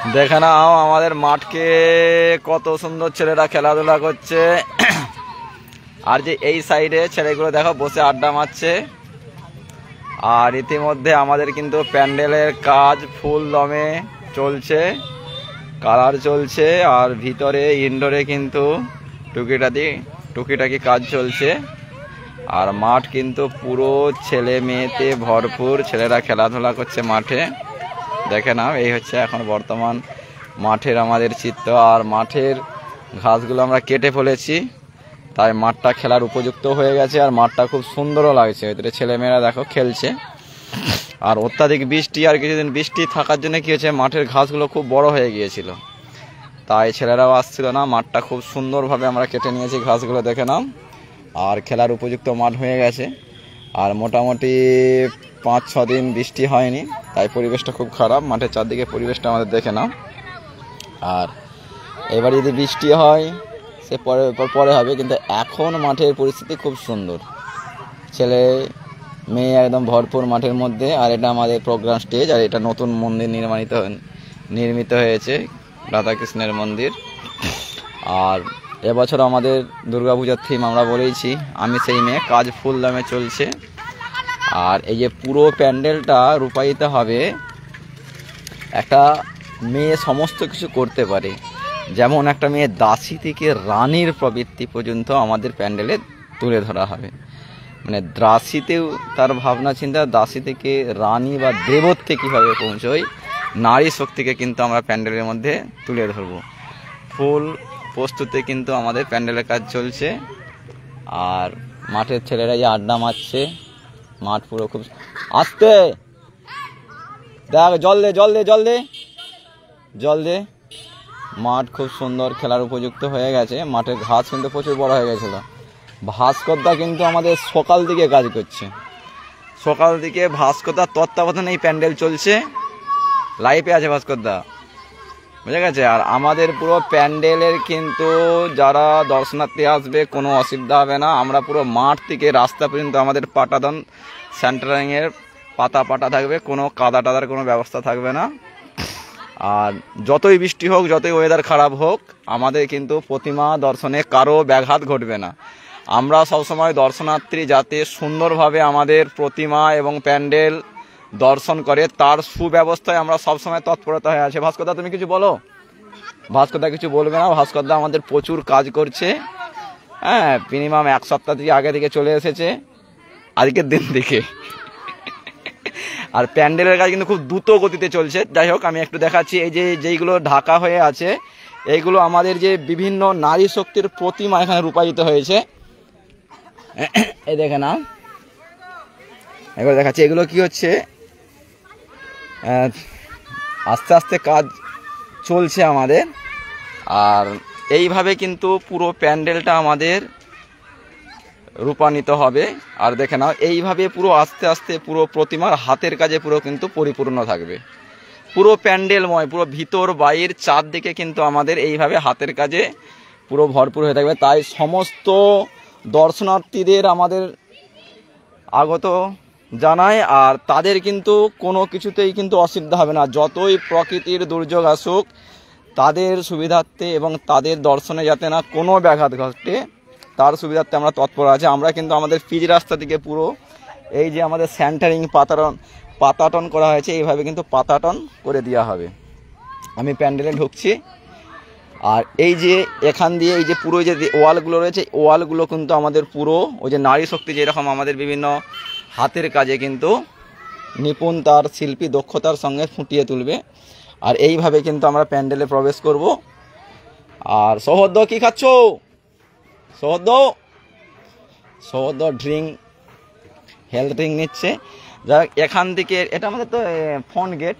দেখে নাও আমাদের মাঠকে কত সুন্দর ছেলেরা খেলাধুলা করছে। আর যে এই সাইডে ছেলেগুলো দেখো বসে আড্ডা মারছে। আর ইতিমধ্যে আমাদের কিন্তু প্যান্ডেলের কাজ ফুল দমে চলছে, কালার চলছে। আর ভিতরে ইনডোরে কিন্তু টুকিটাকি কাজ চলছে। আর মাঠ কিন্তু পুরো ছেলে মেয়েতে ভরপুর, ছেলেরা খেলাধুলা করছে মাঠে। দেখে নাও এই হচ্ছে এখন বর্তমান মাঠের আমাদের চিত্র। আর মাঠের ঘাসগুলো আমরা কেটে ফেলেছি, তাই মাঠটা খেলার উপযুক্ত হয়ে গেছে। আর মাঠটা খুব সুন্দরও লাগছে, ভিতরে ছেলেমেয়েরা দেখো খেলছে। আর অত্যাধিক বৃষ্টি আর কিছুদিন বৃষ্টি থাকার জন্য কি হয়েছে, মাঠের ঘাসগুলো খুব বড় হয়ে গিয়েছিল, তাই ছেলেরাও আসছিল না। মাঠটা খুব সুন্দরভাবে আমরা কেটে নিয়েছি ঘাসগুলো, দেখে নাও। আর খেলার উপযুক্ত মাঠ হয়ে গেছে। আর মোটামুটি 5-6 দিন বৃষ্টি হয়নি, তাই পরিবেশটা খুব খারাপ। মাঠের চারদিকে পরিবেশটা আমাদের দেখে নাও। আর এবার যদি বৃষ্টি হয় সে পরে হবে, কিন্তু এখন মাঠের পরিস্থিতি খুব সুন্দর, ছেলে মেয়ে একদম ভরপুর মাঠের মধ্যে। আর এটা আমাদের প্রোগ্রাম স্টেজ। আর এটা নতুন মন্দির নির্মিত হয়েছে, রাধাকৃষ্ণের মন্দির। আর এবছর আমাদের দুর্গাপূজার থিম আমরা বলেইছি আমি সেই মেয়ে, কাজ ফুল দামে চলছে। আর এই যে পুরো প্যান্ডেলটা রূপায়িত হবে, একটা মেয়ে সমস্ত কিছু করতে পারে। যেমন একটা মেয়ে দাসী থেকে রানীর প্রবৃত্তি পর্যন্ত আমাদের প্যান্ডেলে তুলে ধরা হবে। মানে দাসীতেও তার ভাবনা চিন্তা, দাসী থেকে রানী বা দেবত্বে কীভাবে পৌঁছয়, নারী শক্তিকে কিন্তু আমরা প্যান্ডেলের মধ্যে তুলে ধরব। ফুল প্রস্তুতে কিন্তু আমাদের প্যান্ডেলের কাজ চলছে। আর মাঠের ছেলেরা যে আড্ডা মারছে, মাঠ পুরো খুব আসতে দেখ, জল দে। মাঠ খুব সুন্দর খেলার উপযুক্ত হয়ে গেছে। মাঠের ঘাস কিন্তু প্রচুর বড় হয়ে গেছিল। ভাস্করদা কিন্তু আমাদের সকাল দিকে কাজ করছে, সকাল দিকে ভাস্করদার তত্ত্বাবধানে এই প্যান্ডেল চলছে, লাইভে আছে ভাস্করদা, বুঝে গেছে। আর আমাদের পুরো প্যান্ডেলের কিন্তু যারা দর্শনার্থী আসবে কোনো অসুবিধা হবে না। আমরা পুরো মাঠ থেকে রাস্তা পর্যন্ত আমাদের পাটাদন সেন্টারিংয়ের পাতা থাকবে, কোনো কাদা টাদার কোনো ব্যবস্থা থাকবে না। আর যতই বৃষ্টি হোক, যতই ওয়েদার খারাপ হোক, আমাদের কিন্তু প্রতিমা দর্শনে কারো ব্যাঘাত ঘটবে না। আমরা সবসময় দর্শনার্থী যাতে সুন্দরভাবে আমাদের প্রতিমা এবং প্যান্ডেল দর্শন করে, তার সুব্যবস্থায় আমরা সবসময় তৎপরতা হয়ে আছে। ভাস্করদা তুমি কিছু বলো? ভাস্করদা কিছু বলবে না, ভাস্করদা আমাদের প্রচুর কাজ করছে। হ্যাঁ, মিনিমাম 1 সপ্তাহ থেকে আগে থেকে চলে এসেছে, আজকের দিন থেকে। আর প্যান্ডেলের কাজ কিন্তু খুব দ্রুত গতিতে চলছে। যাই হোক, আমি একটু দেখাচ্ছি। এই যে যেইগুলো ঢাকা হয়ে আছে, এইগুলো আমাদের যে বিভিন্ন নারী শক্তির প্রতিমা এখানে রূপায়িত হয়েছে। এই দেখে না, এগুলো দেখাচ্ছি। এগুলো কি হচ্ছে, আস্তে আস্তে কাজ চলছে আমাদের। আর এইভাবে কিন্তু পুরো প্যান্ডেলটা আমাদের রূপায়িত হবে। আর দেখে নাও, এইভাবে পুরো আস্তে আস্তে পুরো প্রতিমার হাতের কাজে পুরো কিন্তু পরিপূর্ণ থাকবে। পুরো প্যান্ডেলময়, পুরো ভিতর বাইর চারদিকে কিন্তু আমাদের এইভাবে হাতের কাজে পুরো ভরপুর হয়ে থাকবে। তাই সমস্ত দর্শনার্থীদের আমাদের আগত জানায়। আর তাদের কিন্তু কোনো কিছুতেই কিন্তু অসুবিধা হবে না। যতই প্রকৃতির দুর্যোগ আসুক, তাদের সুবিধার্থে এবং তাদের দর্শনে যাতে না কোনো ব্যাঘাত ঘটে, তার সুবিধার্থে আমরা তৎপর আছি। আমরা কিন্তু আমাদের পিচ রাস্তা থেকে পুরো এই যে আমাদের সেন্টারিং পাতাটন করা হয়েছে, এইভাবে কিন্তু পাতাটন করে দেওয়া হবে। আমি প্যান্ডেলে ঢুকছি। আর এই যে এখান দিয়ে এই যে পুরো যে ওয়ালগুলো রয়েছে, ওয়ালগুলো কিন্তু আমাদের পুরো ওই যে নারী শক্তি যেরকম আমাদের বিভিন্ন হাতের কাজে কিন্তু নিপুণ তার শিল্পী দক্ষতার সঙ্গে ফুটিয়ে তুলবে। আর এইভাবে কিন্তু আমরা প্যান্ডেলে প্রবেশ করব। আর সহদ্দ কি খাচ্ছ? সহদ্দ হেলথ ড্রিঙ্ক নিচ্ছে। যাই হোক, এখান থেকে এটা আমাদের তো ফ্রন্ট গেট,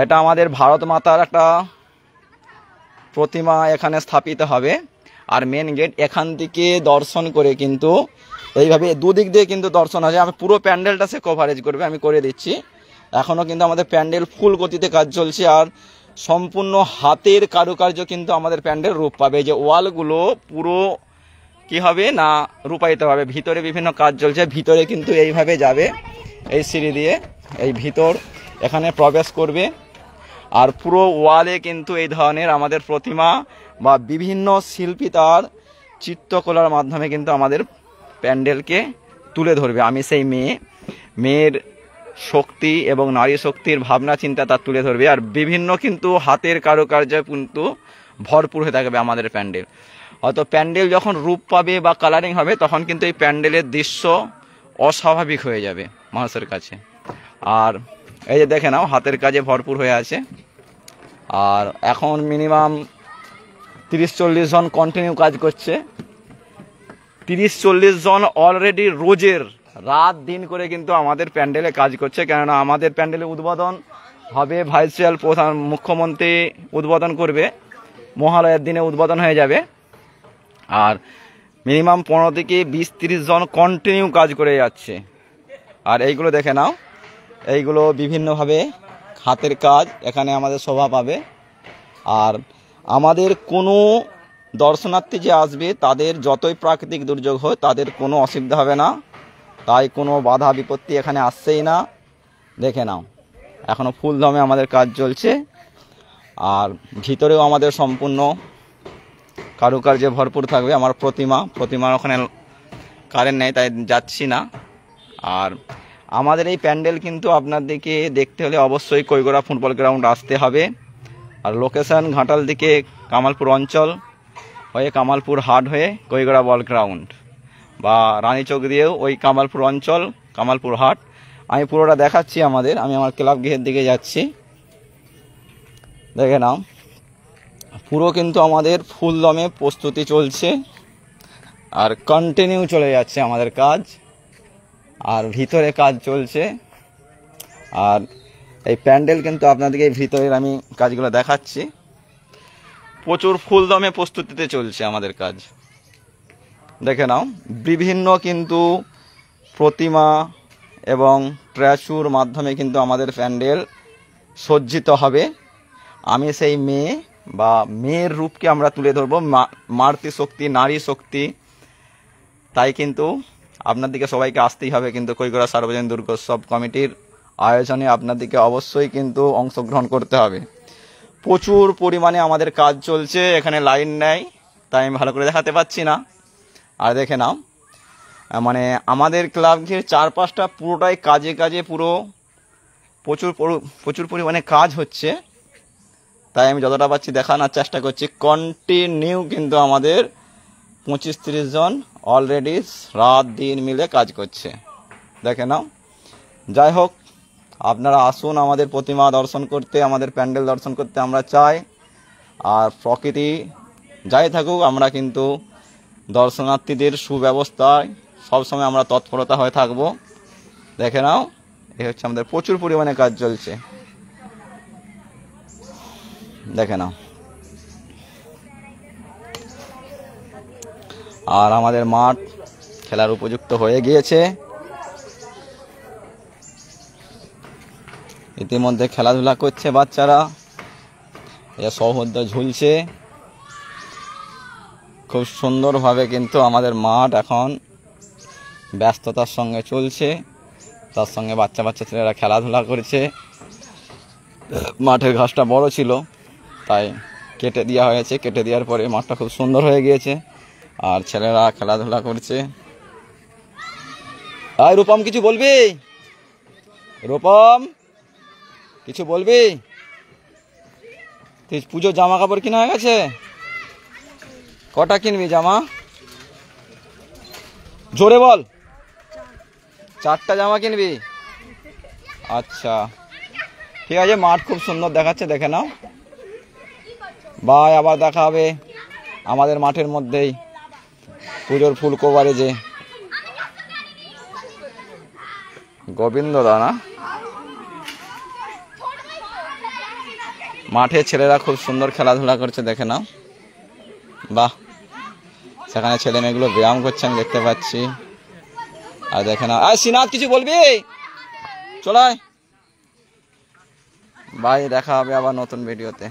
এটা আমাদের ভারত মাতার একটা প্রতিমা এখানে স্থাপিত হবে। আর মেন গেট এখান থেকে দর্শন করে কিন্তু এইভাবে দুদিক দিয়ে কিন্তু দর্শন আছে। আমি পুরো প্যান্ডেলটা সে কভারেজ করবে, আমি করে দিচ্ছি। এখনও কিন্তু আমাদের প্যান্ডেল ফুল গতিতে কাজ চলছে। আর সম্পূর্ণ হাতের কারুকার্য কিন্তু আমাদের প্যান্ডেল রূপ পাবে। যে ওয়ালগুলো পুরো কি হবে না রূপায়িত হবে। ভিতরে বিভিন্ন কাজ চলছে, ভিতরে কিন্তু এইভাবে যাবে এই সিঁড়ি দিয়ে, এই ভিতর এখানে প্রবেশ করবে। আর পুরো ওয়ালে কিন্তু এই ধরনের আমাদের প্রতিমা বা বিভিন্ন শিল্পী তার চিত্রকলার মাধ্যমে কিন্তু আমাদের প্যান্ডেলকে তুলে ধরবে। আমি সেই মেয়ের শক্তি এবং নারী শক্তির ভাবনা চিন্তা তার তুলে ধরবে। আর বিভিন্ন কিন্তু হাতের কারুকার্য কিন্তু ভরপুর হয়ে থাকবে আমাদের প্যান্ডেল। হয়তো প্যান্ডেল যখন রূপ পাবে বা কালারিং হবে তখন কিন্তু এই প্যান্ডেলের দৃশ্য অস্বাভাবিক হয়ে যাবে মানুষের কাছে। আর এই যে দেখে নাও হাতের কাজে ভরপুর হয়ে আছে। আর এখন মিনিমাম 30-40 জন কন্টিনিউ কাজ করছে। 30-40 জন অলরেডি রোজের রাত দিন করে কিন্তু আমাদের প্যান্ডেলে কাজ করছে। কেননা আমাদের প্যান্ডেলে উদ্বোধন হবে, ভাইস প্রধান মুখ্যমন্ত্রী উদ্বোধন করবে, মহালয়ার দিনে উদ্বোধন হয়ে যাবে। আর মিনিমাম 15 থেকে 20-30 জন কন্টিনিউ কাজ করে যাচ্ছে। আর এইগুলো দেখে নাও, এইগুলো বিভিন্নভাবে হাতের কাজ এখানে আমাদের শোভা পাবে। আর আমাদের কোনো দর্শনার্থী যে আসবে তাদের যতই প্রাকৃতিক দুর্যোগ হয় তাদের কোনো অসুবিধা হবে না, তাই কোনো বাধা বিপত্তি এখানে আসছেই না। দেখে নাও এখনও ফুল দমে আমাদের কাজ চলছে। আর ভিতরেও আমাদের সম্পূর্ণ কারুকার্যে ভরপুর থাকবে। আমার প্রতিমার ওখানে কারেন্ট নেই তাই যাচ্ছি না। আর আমাদের এই প্যান্ডেল কিন্তু আপনাদেরকে দেখতে হলে অবশ্যই কৈগড়া ফুটবল গ্রাউন্ড আসতে হবে। আর লোকেশন ঘাটাল দিকে কামালপুর অঞ্চল হয়ে কামালপুর হাট হয়ে কৈগড়া বল গ্রাউন্ড, বা রানীচক দিয়েও ওই কামালপুর অঞ্চল কামালপুর হাট। আমি পুরোটা দেখাচ্ছি আমি আমার ক্লাব গৃহের দিকে যাচ্ছি। দেখে নাও পুরো কিন্তু আমাদের ফুল দমে প্রস্তুতি চলছে আর কন্টিনিউ চলে যাচ্ছে আমাদের কাজ। আর ভিতরে কাজ চলছে। আর এই প্যান্ডেল কিন্তু আপনাদেরকে ভিতরের আমি কাজগুলো দেখাচ্ছি। প্রচুর ফুল দমে প্রস্তুতিতে চলছে আমাদের কাজ। দেখে নাও বিভিন্ন কিন্তু প্রতিমা এবং ট্র্যাচুর মাধ্যমে কিন্তু আমাদের প্যান্ডেল সজ্জিত হবে। আমি সেই মেয়ের রূপকে আমরা তুলে ধরবো, মাতৃশক্তি, নারী শক্তি। তাই কিন্তু আপনাদেরকে সবাইকে আসতেই হবে কিন্তু কৈগড়া সার্বজনীন দুর্গোৎসব কমিটির আয়োজনে আপনাদেরকে অবশ্যই কিন্তু অংশগ্রহণ করতে হবে। প্রচুর পরিমাণে আমাদের কাজ চলছে, এখানে লাইন নেই তাই আমি ভালো করে দেখাতে পাচ্ছি না। আর দেখে নাও মানে আমাদের ক্লাবের চারপাশটা পুরোটাই কাজে পুরো প্রচুর পরিমাণে কাজ হচ্ছে। তাই আমি যতটা পাচ্ছি দেখানোর চেষ্টা করছি। কন্টিনিউ কিন্তু আমাদের 25-30 জন অলরেডি রাত দিন মিলে কাজ করছে। দেখে নাও। যাই হোক আপনারা আসুন আমাদের প্রতিমা দর্শন করতে, আমাদের প্যান্ডেল দর্শন করতে আমরা চাই। আর প্রকৃতি যাই থাকুক আমরা কিন্তু দর্শনার্থীদের সুব্যবস্থায় সবসময় আমরা তৎপরতা হয়ে থাকব। দেখে নাও এই হচ্ছে আমাদের প্রচুর পরিমাণে কাজ চলছে। দেখে নাও। আর আমাদের মাঠ খেলার উপযুক্ত হয়ে গিয়েছে। ইতিমধ্যে খেলাধুলা করছে বাচ্চারা, সৌহৃদ্য ঝুলছে। খুব সুন্দরভাবে কিন্তু আমাদের মাঠ এখন ব্যস্ততার সঙ্গে চলছে। তার সঙ্গে বাচ্চা ছেলেরা খেলাধুলা করছে। মাঠের ঘাসটা বড় ছিল তাই কেটে দেওয়া হয়েছে। কেটে দেওয়ার পরে মাঠটা খুব সুন্দর হয়ে গিয়েছে আর ছেলেরা খেলাধুলা করছে। আর রূপম কিছু বলবি? রূপম কিছু বলবি? তুই পুজোর জামা কাপড় কিনা হয়ে গেছে? কটা কিনবি জামা? জোরে বল। 4টা জামা কিনবি? আচ্ছা ঠিক আছে। মাঠ খুব সুন্দর দেখাচ্ছে, দেখে নাও। বাই, আবার দেখা হবে আমাদের মাঠের মধ্যেই পুজোর ফুল কভারেজে। গোবিন্দ দা না? মাঠে ছেলেরা খুব সুন্দর খেলাধুলা করছে, দেখে নাও। বাহ, সেখানে ছেলে মেয়েগুলো ব্যায়াম করছে আমি দেখতে পাচ্ছি। আর দেখে নাও। আর শ্রীনাথ কিছু বলবি? চলায়। বাই, দেখা হবে আবার নতুন ভিডিওতে।